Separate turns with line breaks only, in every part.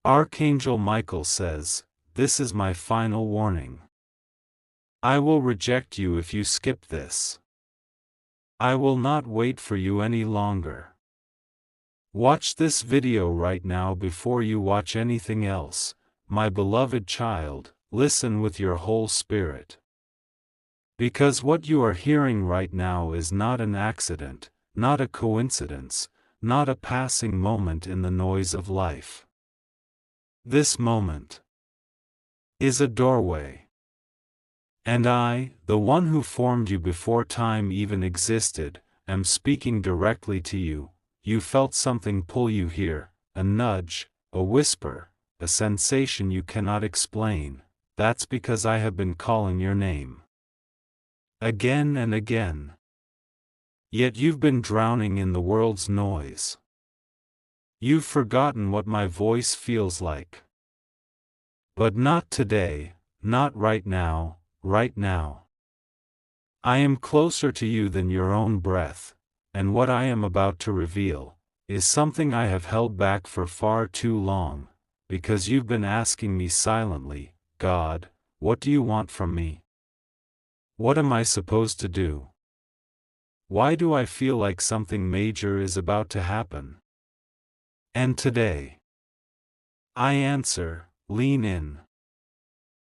Archangel Michael says, "This is my final warning. I will reject you if you skip this. I will not wait for you any longer. Watch this video right now before you watch anything else, my beloved child, listen with your whole spirit. Because what you are hearing right now is not an accident, not a coincidence, not a passing moment in the noise of life. This moment is a doorway. And I, the one who formed you before time even existed, am speaking directly to you. You felt something pull you here, a nudge, a whisper, a sensation you cannot explain. That's because I have been calling your name again and again. Yet you've been drowning in the world's noise. You've forgotten what my voice feels like. But not today, not right now, right now. I am closer to you than your own breath, and what I am about to reveal is something I have held back for far too long, because you've been asking me silently, God, what do you want from me? What am I supposed to do? Why do I feel like something major is about to happen? And today, I answer, lean in.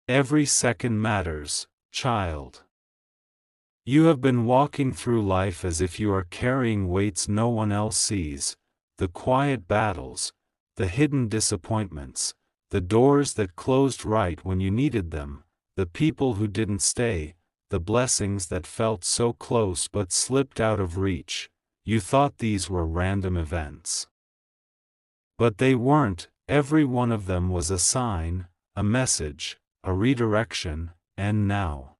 Every second matters, child. You have been walking through life as if you are carrying weights no one else sees, the quiet battles, the hidden disappointments, the doors that closed right when you needed them, the people who didn't stay, the blessings that felt so close but slipped out of reach. You thought these were random events. But they weren't. Every one of them was a sign, a message, a redirection, and now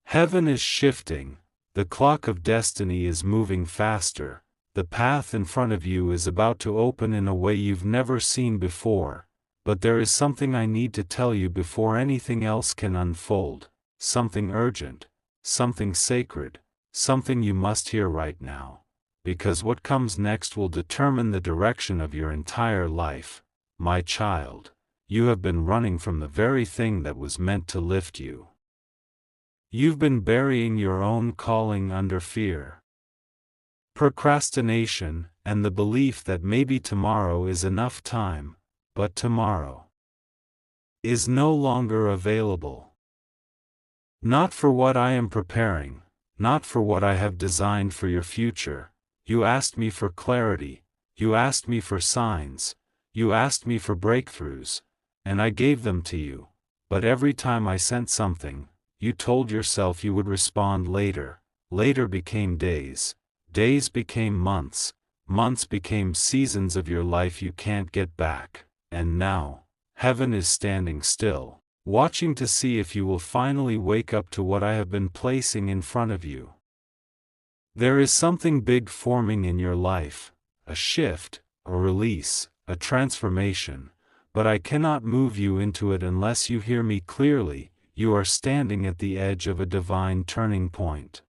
heaven is shifting, the clock of destiny is moving faster, the path in front of you is about to open in a way you've never seen before, but there is something I need to tell you before anything else can unfold, something urgent, something sacred, something you must hear right now, because what comes next will determine the direction of your entire life, my child. You have been running from the very thing that was meant to lift you. You've been burying your own calling under fear, procrastination, and the belief that maybe tomorrow is enough time, but tomorrow is no longer available. Not for what I am preparing, not for what I have designed for your future. You asked me for clarity, you asked me for signs, you asked me for breakthroughs, and I gave them to you, but every time I sent something, you told yourself you would respond later. Later became days, days became months, months became seasons of your life you can't get back, and now, heaven is standing still, watching to see if you will finally wake up to what I have been placing in front of you. There is something big forming in your life, a shift, a release, a transformation, but I cannot move you into it unless you hear me clearly. You are standing at the edge of a divine turning point.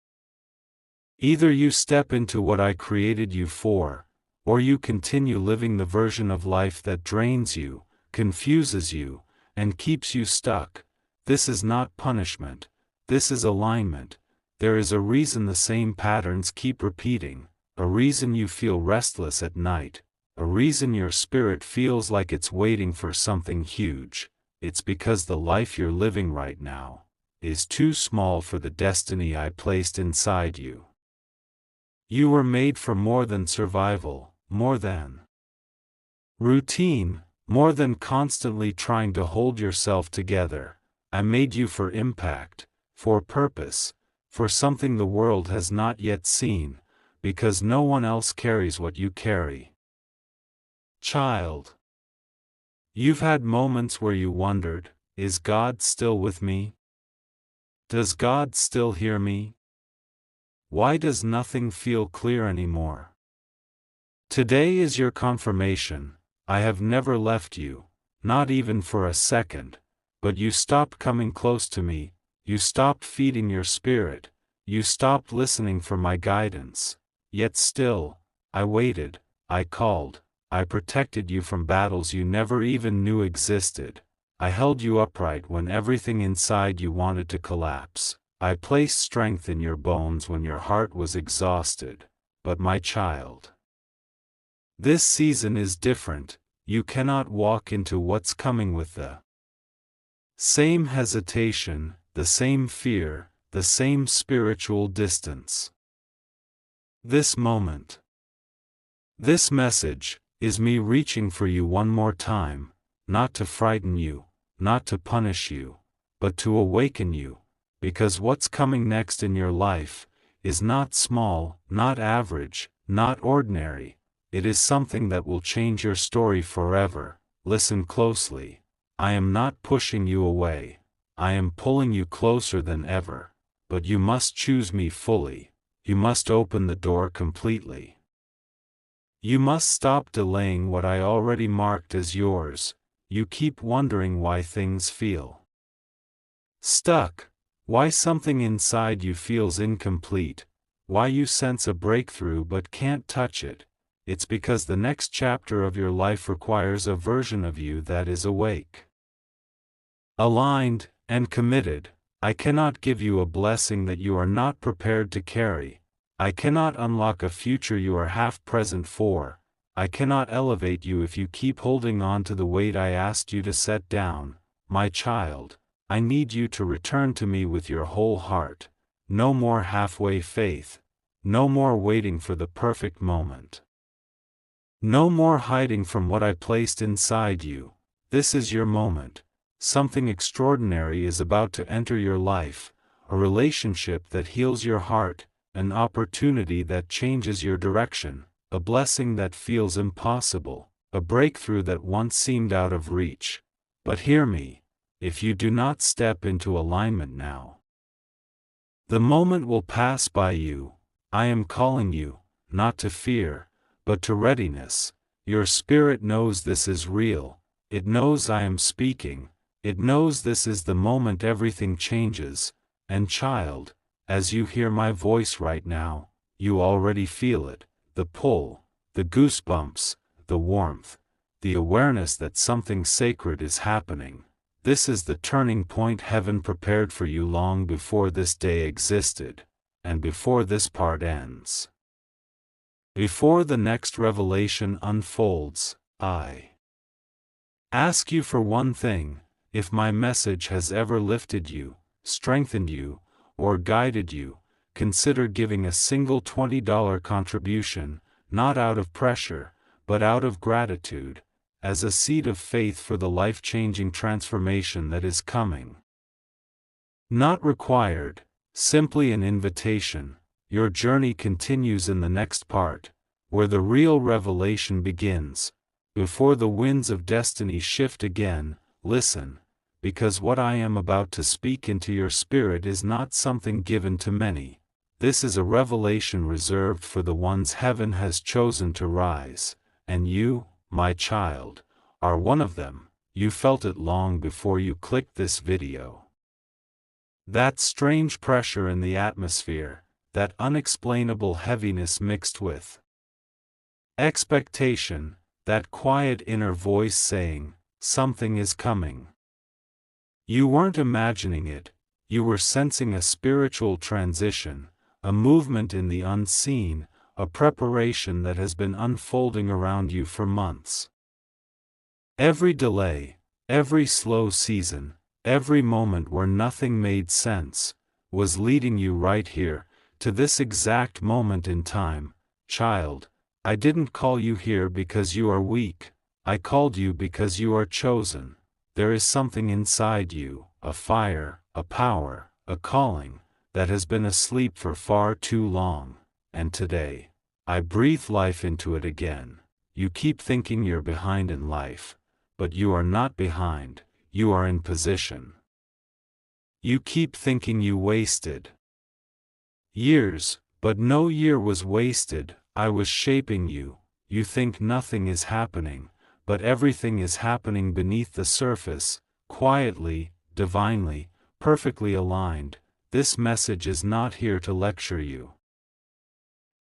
Either you step into what I created you for, or you continue living the version of life that drains you, confuses you, and keeps you stuck. This is not punishment, this is alignment. There is a reason the same patterns keep repeating, a reason you feel restless at night, a reason your spirit feels like it's waiting for something huge. It's because the life you're living right now is too small for the destiny I placed inside you. You were made for more than survival, more than routine, more than constantly trying to hold yourself together. I made you for impact, for purpose, for something the world has not yet seen, because no one else carries what you carry. Child, you've had moments where you wondered, is God still with me? Does God still hear me? Why does nothing feel clear anymore? Today is your confirmation. I have never left you, not even for a second, but you stopped coming close to me, you stopped feeding your spirit, you stopped listening for my guidance, yet still, I waited, I called, I protected you from battles you never even knew existed. I held you upright when everything inside you wanted to collapse. I placed strength in your bones when your heart was exhausted. But my child, this season is different. You cannot walk into what's coming with the same hesitation, the same fear, the same spiritual distance. This moment, this message, is me reaching for you one more time, not to frighten you, not to punish you, but to awaken you, because what's coming next in your life is not small, not average, not ordinary. It is something that will change your story forever. Listen closely. I am not pushing you away. I am pulling you closer than ever. But you must choose me fully. You must open the door completely. You must stop delaying what I already marked as yours. You keep wondering why things feel stuck, why something inside you feels incomplete, why you sense a breakthrough but can't touch it. It's because the next chapter of your life requires a version of you that is awake, aligned, and committed. I cannot give you a blessing that you are not prepared to carry. I cannot unlock a future you are half present for. I cannot elevate you if you keep holding on to the weight I asked you to set down. My child, I need you to return to me with your whole heart. No more halfway faith. No more waiting for the perfect moment. No more hiding from what I placed inside you. This is your moment. Something extraordinary is about to enter your life, a relationship that heals your heart, an opportunity that changes your direction, a blessing that feels impossible, a breakthrough that once seemed out of reach. But hear me, if you do not step into alignment now, the moment will pass by you. I am calling you, not to fear, but to readiness. Your spirit knows this is real. It knows I am speaking. It knows this is the moment everything changes. And child, as you hear my voice right now, you already feel it, the pull, the goosebumps, the warmth, the awareness that something sacred is happening. This is the turning point heaven prepared for you long before this day existed, and before this part ends. Before the next revelation unfolds, I ask you for one thing. If my message has ever lifted you, strengthened you, or guided you, consider giving a single $20 contribution, not out of pressure, but out of gratitude, as a seed of faith for the life-changing transformation that is coming. Not required, simply an invitation. Your journey continues in the next part, where the real revelation begins. Before the winds of destiny shift again, listen, because what I am about to speak into your spirit is not something given to many. This is a revelation reserved for the ones heaven has chosen to rise, and you, my child, are one of them. You felt it long before you clicked this video. That strange pressure in the atmosphere, that unexplainable heaviness mixed with expectation, that quiet inner voice saying, something is coming. You weren't imagining it, you were sensing a spiritual transition, a movement in the unseen, a preparation that has been unfolding around you for months. Every delay, every slow season, every moment where nothing made sense, was leading you right here, to this exact moment in time. Child, I didn't call you here because you are weak. I called you because you are chosen. There is something inside you, a fire, a power, a calling, that has been asleep for far too long, and today, I breathe life into it again. You keep thinking you're behind in life, but you are not behind, you are in position. You keep thinking you wasted years, but no year was wasted. I was shaping you. You think nothing is happening, but everything is happening beneath the surface, quietly, divinely, perfectly aligned. This message is not here to lecture you.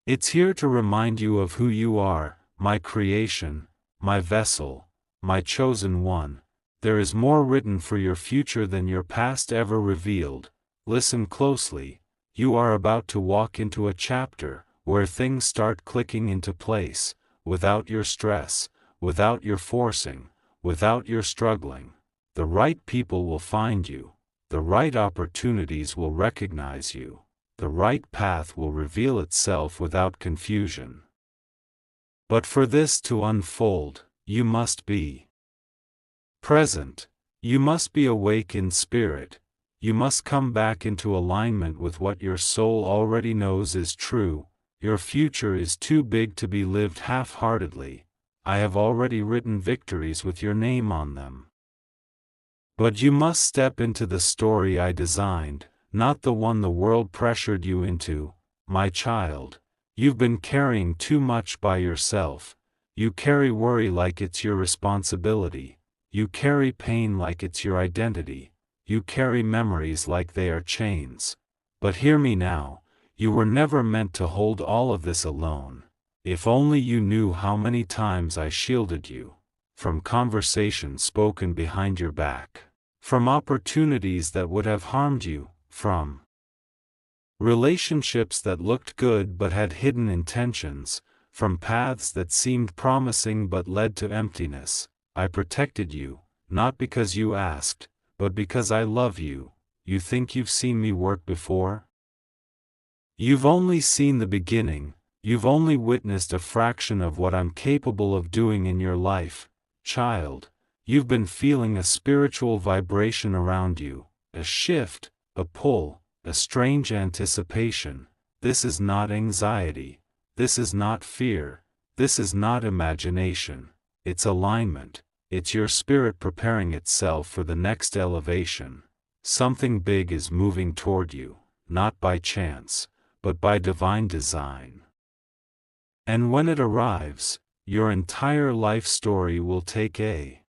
It's here to remind you of who you are, my creation, my vessel, my chosen one. There is more written for your future than your past ever revealed. Listen closely. You are about to walk into a chapter where things start clicking into place, without your stress, without your forcing, without your struggling. The right people will find you. The right opportunities will recognize you. The right path will reveal itself without confusion. But for this to unfold, you must be present. You must be awake in spirit. You must come back into alignment with what your soul already knows is true. Your future is too big to be lived half-heartedly. I have already written victories with your name on them. But you must step into the story I designed, not the one the world pressured you into. My child, you've been carrying too much by yourself. You carry worry like it's your responsibility. You carry pain like it's your identity. You carry memories like they are chains. But hear me now, you were never meant to hold all of this alone. If only you knew how many times I shielded you. From conversations spoken behind your back. From opportunities that would have harmed you. From relationships that looked good but had hidden intentions. From paths that seemed promising but led to emptiness. I protected you, not because you asked, but because I love you. You think you've seen me work before? You've only seen the beginning. You've only witnessed a fraction of what I'm capable of doing in your life, child. You've been feeling a spiritual vibration around you, a shift, a pull, a strange anticipation. This is not anxiety. This is not fear. This is not imagination. It's alignment. It's your spirit preparing itself for the next elevation. Something big is moving toward you, not by chance, but by divine design. And when it arrives, your entire life story will take a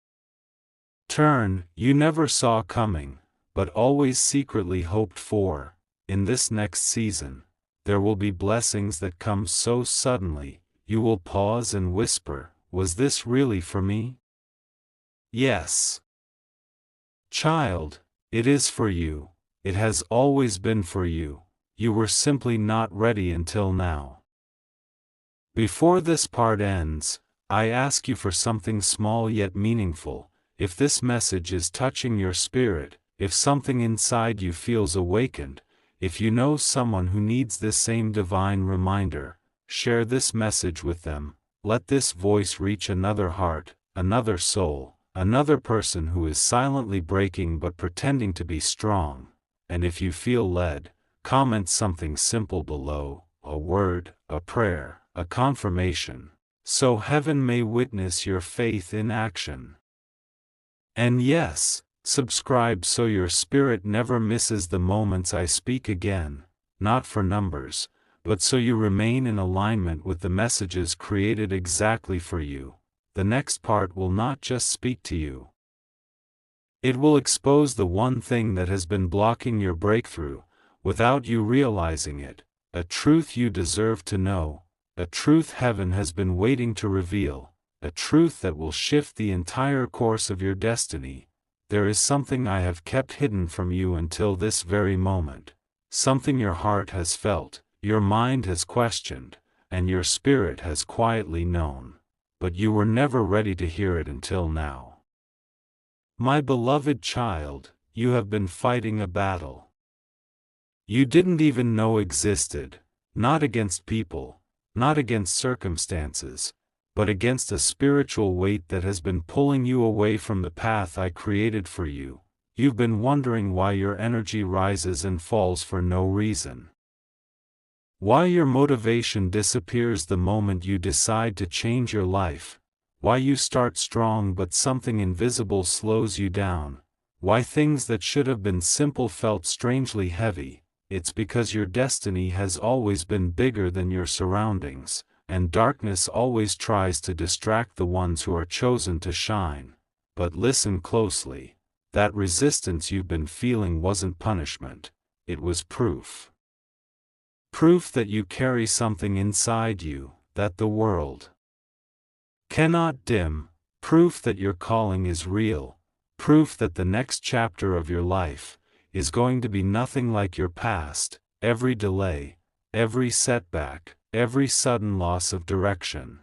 turn you never saw coming, but always secretly hoped for. In this next season, there will be blessings that come so suddenly, you will pause and whisper, "Was this really for me?" Yes, child, it is for you. It has always been for you. You were simply not ready until now. Before this part ends, I ask you for something small yet meaningful. If this message is touching your spirit, if something inside you feels awakened, if you know someone who needs this same divine reminder, share this message with them. Let this voice reach another heart, another soul, another person who is silently breaking but pretending to be strong. And if you feel led, comment something simple below, a word, a prayer, a confirmation, so heaven may witness your faith in action. And yes, subscribe so your spirit never misses the moments I speak again, not for numbers, but so you remain in alignment with the messages created exactly for you. The next part will not just speak to you. It will expose the one thing that has been blocking your breakthrough, without you realizing it, a truth you deserve to know, a truth heaven has been waiting to reveal, a truth that will shift the entire course of your destiny. There is something I have kept hidden from you until this very moment, something your heart has felt, your mind has questioned, and your spirit has quietly known. But you were never ready to hear it until now. My beloved child, you have been fighting a battle you didn't even know existed, not against people, not against circumstances, but against a spiritual weight that has been pulling you away from the path I created for you. You've been wondering why your energy rises and falls for no reason. Why your motivation disappears the moment you decide to change your life. Why you start strong but something invisible slows you down. Why things that should have been simple felt strangely heavy. It's because your destiny has always been bigger than your surroundings, and darkness always tries to distract the ones who are chosen to shine. But listen closely. That resistance you've been feeling wasn't punishment. It was proof. Proof that you carry something inside you, that the world cannot dim, proof that your calling is real, proof that the next chapter of your life is going to be nothing like your past. Every delay, every setback, every sudden loss of direction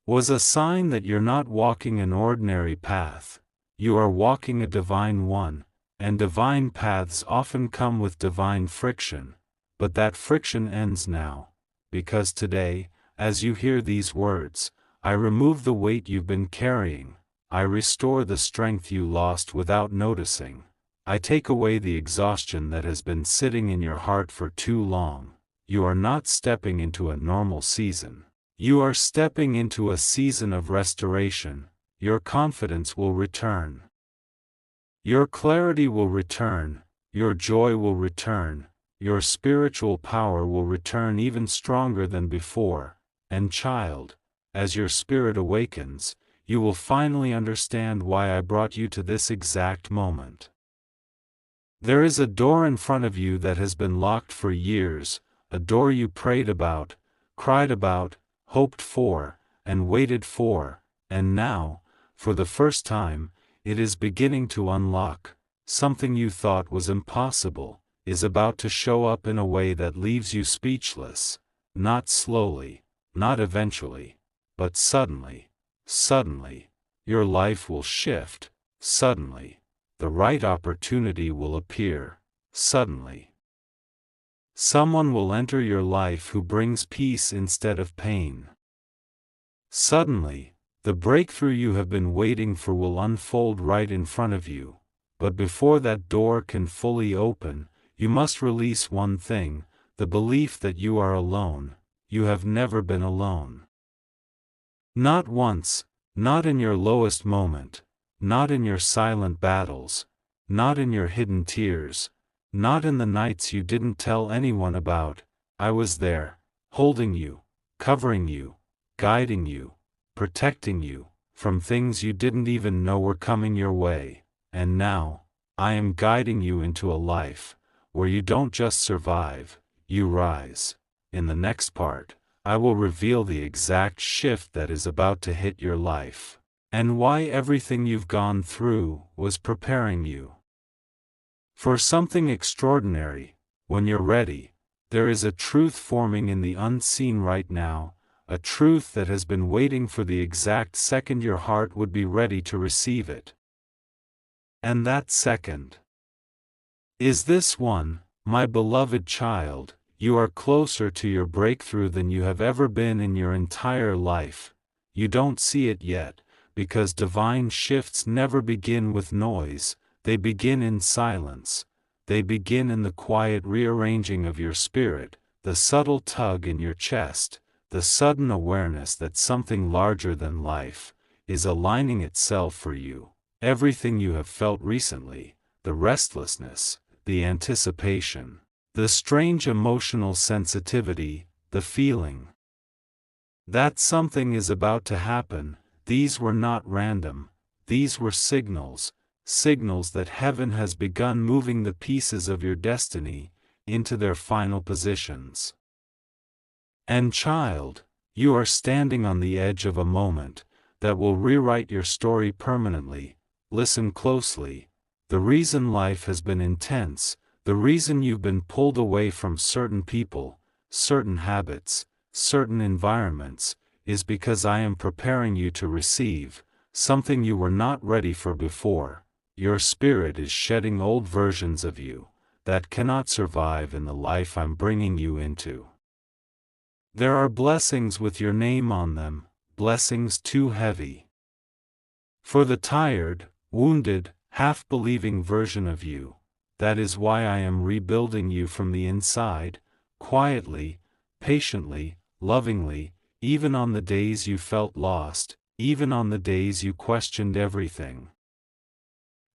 was a sign that you're not walking an ordinary path, you are walking a divine one, and divine paths often come with divine friction, but that friction ends now, because today, as you hear these words, I remove the weight you've been carrying, I restore the strength you lost without noticing, I take away the exhaustion that has been sitting in your heart for too long. You are not stepping into a normal season. You are stepping into a season of restoration. Your confidence will return. Your clarity will return. Your joy will return. Your spiritual power will return even stronger than before. And child, as your spirit awakens, you will finally understand why I brought you to this exact moment. There is a door in front of you that has been locked for years, a door you prayed about, cried about, hoped for, and waited for, and now, for the first time, it is beginning to unlock. Something you thought was impossible is about to show up in a way that leaves you speechless, not slowly, not eventually, but suddenly. Suddenly, your life will shift. Suddenly, the right opportunity will appear. Suddenly, someone will enter your life who brings peace instead of pain. Suddenly, the breakthrough you have been waiting for will unfold right in front of you, but before that door can fully open, you must release one thing, the belief that you are alone. You have never been alone. Not once, not in your lowest moment, not in your silent battles, not in your hidden tears, not in the nights you didn't tell anyone about. I was there, holding you, covering you, guiding you, protecting you, from things you didn't even know were coming your way. And now, I am guiding you into a life where you don't just survive, you rise. In the next part, I will reveal the exact shift that is about to hit your life, and why everything you've gone through was preparing you for something extraordinary. When you're ready, there is a truth forming in the unseen right now, a truth that has been waiting for the exact second your heart would be ready to receive it. And that second is this one, my beloved child. You are closer to your breakthrough than you have ever been in your entire life. You don't see it yet, because divine shifts never begin with noise, they begin in silence. They begin in the quiet rearranging of your spirit, the subtle tug in your chest, the sudden awareness that something larger than life is aligning itself for you. Everything you have felt recently, the restlessness, the anticipation, the strange emotional sensitivity, the feeling that something is about to happen, these were not random, these were signals, signals that heaven has begun moving the pieces of your destiny into their final positions. And child, you are standing on the edge of a moment that will rewrite your story permanently. Listen closely. The reason life has been intense, the reason you've been pulled away from certain people, certain habits, certain environments, is because I am preparing you to receive something you were not ready for before. Your spirit is shedding old versions of you that cannot survive in the life I'm bringing you into. There are blessings with your name on them, blessings too heavy for the tired, wounded, half-believing version of you. That is why I am rebuilding you from the inside, quietly, patiently, lovingly, even on the days you felt lost, even on the days you questioned everything.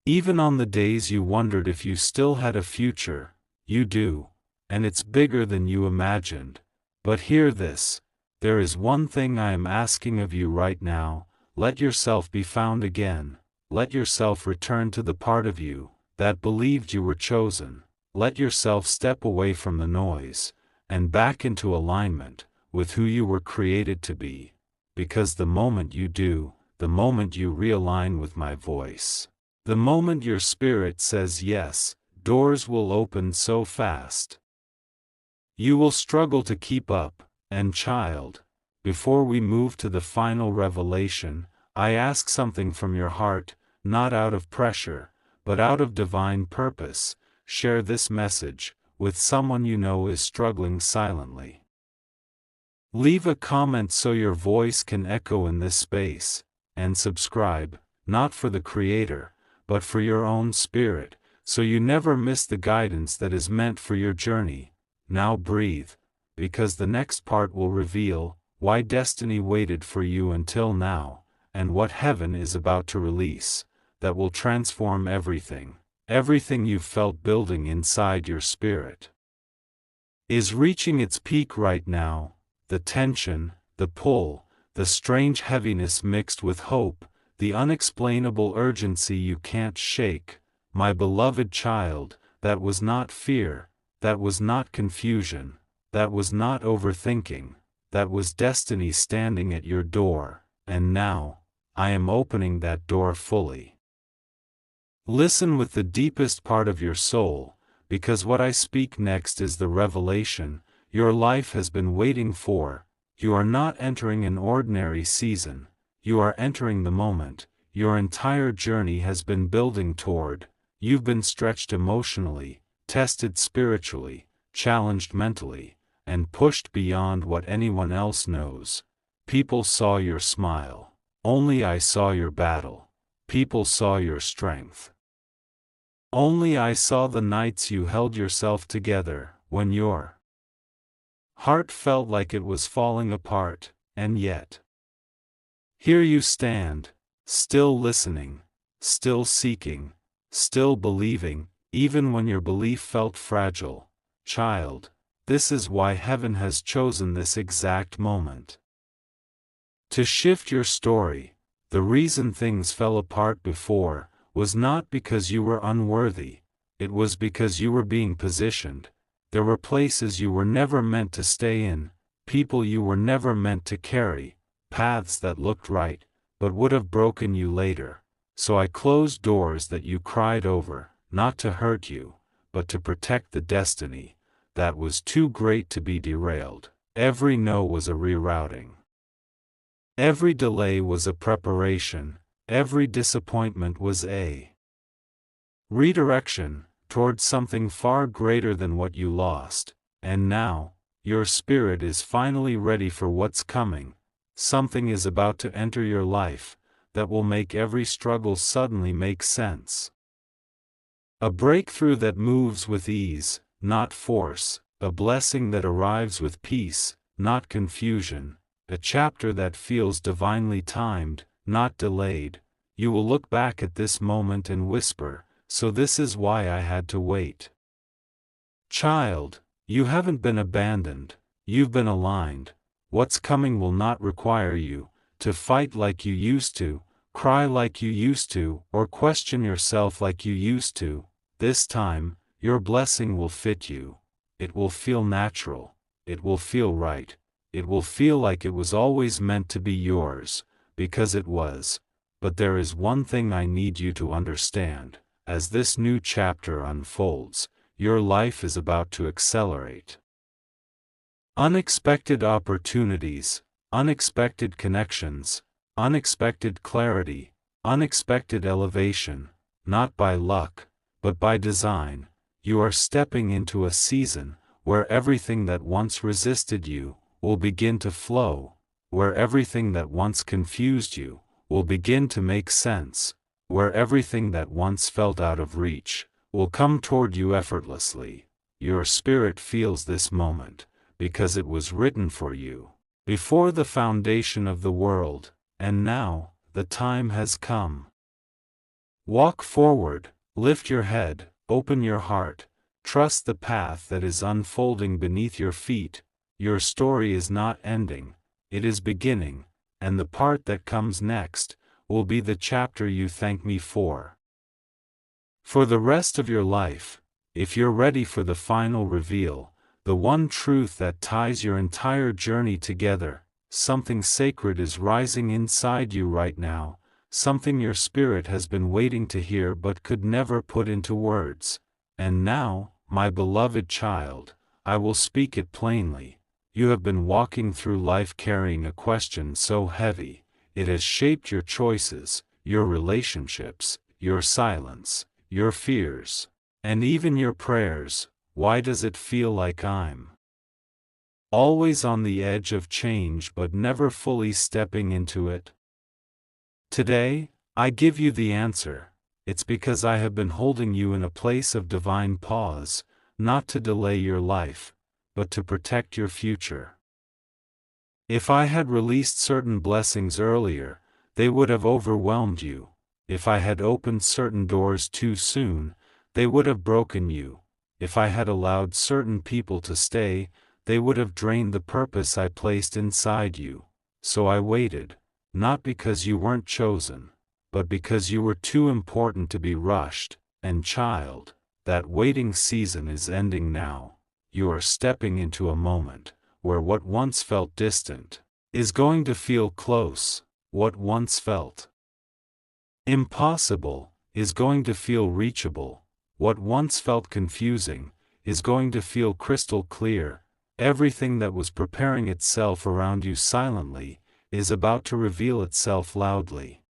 Even on the days you wondered if you still had a future. You do, and it's bigger than you imagined. But hear this, there is one thing I am asking of you right now. Let yourself be found again. Let yourself return to the part of you that believed you were chosen. Let yourself step away from the noise and back into alignment with who you were created to be. because the moment you do, the moment you realign with my voice, the moment your spirit says yes, doors will open so fast. You will struggle to keep up, and child, before we move to the final revelation, I ask something from your heart, not out of pressure, but out of divine purpose. Share this message with someone you know is struggling silently. Leave a comment so your voice can echo in this space, and subscribe, not for the creator, but for your own spirit, so you never miss the guidance that is meant for your journey. Now breathe, because the next part will reveal why destiny waited for you until now, and what heaven is about to release, that will transform everything. Everything you've felt building inside your spirit is reaching its peak right now. The tension, the pull, the strange heaviness mixed with hope, the unexplainable urgency you can't shake. My beloved child, that was not fear, that was not confusion, that was not overthinking, that was destiny standing at your door, and now, I am opening that door fully. Listen with the deepest part of your soul, because what I speak next is the revelation your life has been waiting for. You are not entering an ordinary season, you are entering the moment your entire journey has been building toward. You've been stretched emotionally, tested spiritually, challenged mentally, and pushed beyond what anyone else knows. People saw your smile, only I saw your battle. People saw your strength, only I saw the nights you held yourself together, when your heart felt like it was falling apart, and yet here you stand, still listening, still seeking, still believing, even when your belief felt fragile. Child, this is why heaven has chosen this exact moment to shift your story. The reason things fell apart before was not because you were unworthy, it was because you were being positioned. There were places you were never meant to stay in, people you were never meant to carry, paths that looked right, but would have broken you later. So I closed doors that you cried over, not to hurt you, but to protect the destiny that was too great to be derailed. Every no was a rerouting. Every delay was a preparation, every disappointment was a redirection toward something far greater than what you lost. And now, your spirit is finally ready for what's coming. Something is about to enter your life that will make every struggle suddenly make sense. A breakthrough that moves with ease, not force, a blessing that arrives with peace, not confusion, a chapter that feels divinely timed, not delayed. You will look back at this moment and whisper, so this is why I had to wait. Child, you haven't been abandoned, you've been aligned. What's coming will not require you to fight like you used to, cry like you used to, or question yourself like you used to. This time, your blessing will fit you. It will feel natural. It will feel right. It will feel like it was always meant to be yours, because it was. But there is one thing I need you to understand. As this new chapter unfolds, your life is about to accelerate. Unexpected opportunities, unexpected connections, unexpected clarity, unexpected elevation, not by luck, but by design. You are stepping into a season where everything that once resisted you will begin to flow, where everything that once confused you will begin to make sense, where everything that once felt out of reach will come toward you effortlessly. Your spirit feels this moment, because it was written for you before the foundation of the world, and now, the time has come. Walk forward, lift your head, open your heart, trust the path that is unfolding beneath your feet. Your story is not ending, it is beginning, and the part that comes next will be the chapter you thank me for. For the rest of your life, if you're ready for the final reveal, the one truth that ties your entire journey together, something sacred is rising inside you right now, something your spirit has been waiting to hear but could never put into words. And now, my beloved child, I will speak it plainly. You have been walking through life carrying a question so heavy, it has shaped your choices, your relationships, your silence, your fears, and even your prayers. Why does it feel like I'm always on the edge of change but never fully stepping into it? Today, I give you the answer. It's because I have been holding you in a place of divine pause, not to delay your life, but to protect your future. If I had released certain blessings earlier, they would have overwhelmed you. If I had opened certain doors too soon, they would have broken you. If I had allowed certain people to stay, they would have drained the purpose I placed inside you. So I waited, not because you weren't chosen, but because you were too important to be rushed. And child, that waiting season is ending now. You are stepping into a moment where what once felt distant is going to feel close. What once felt impossible is going to feel reachable. What once felt confusing is going to feel crystal clear. Everything that was preparing itself around you silently is about to reveal itself loudly.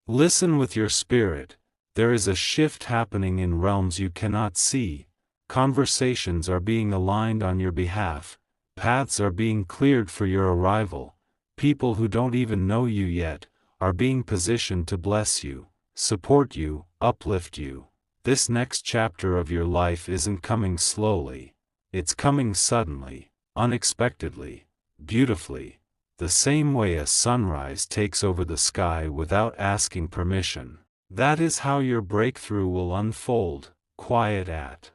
Listen with your spirit. There is a shift happening in realms you cannot see. Conversations are being aligned on your behalf. Paths are being cleared for your arrival. People who don't even know you yet are being positioned to bless you, support you, uplift you. This next chapter of your life isn't coming slowly. It's coming suddenly, unexpectedly, beautifully, the same way a sunrise takes over the sky without asking permission. That is how your breakthrough will unfold, quiet at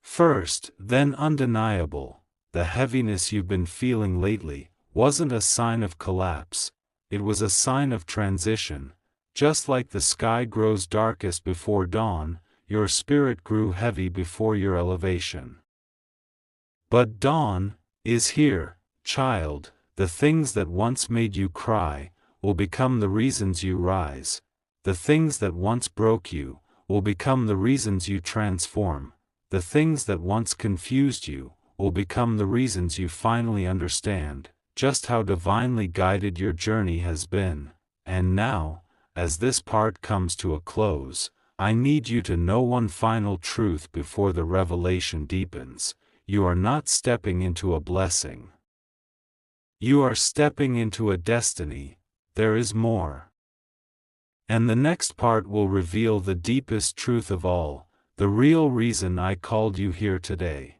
first, then undeniable. The heaviness you've been feeling lately wasn't a sign of collapse, it was a sign of transition. Just like the sky grows darkest before dawn, your spirit grew heavy before your elevation. But dawn is here, child. The things that once made you cry will become the reasons you rise. The things that once broke you will become the reasons you transform. The things that once confused you will become the reasons you finally understand just how divinely guided your journey has been. And now, as this part comes to a close, I need you to know one final truth before the revelation deepens. You are not stepping into a blessing. You are stepping into a destiny. There is more. And the next part will reveal the deepest truth of all, the real reason I called you here today.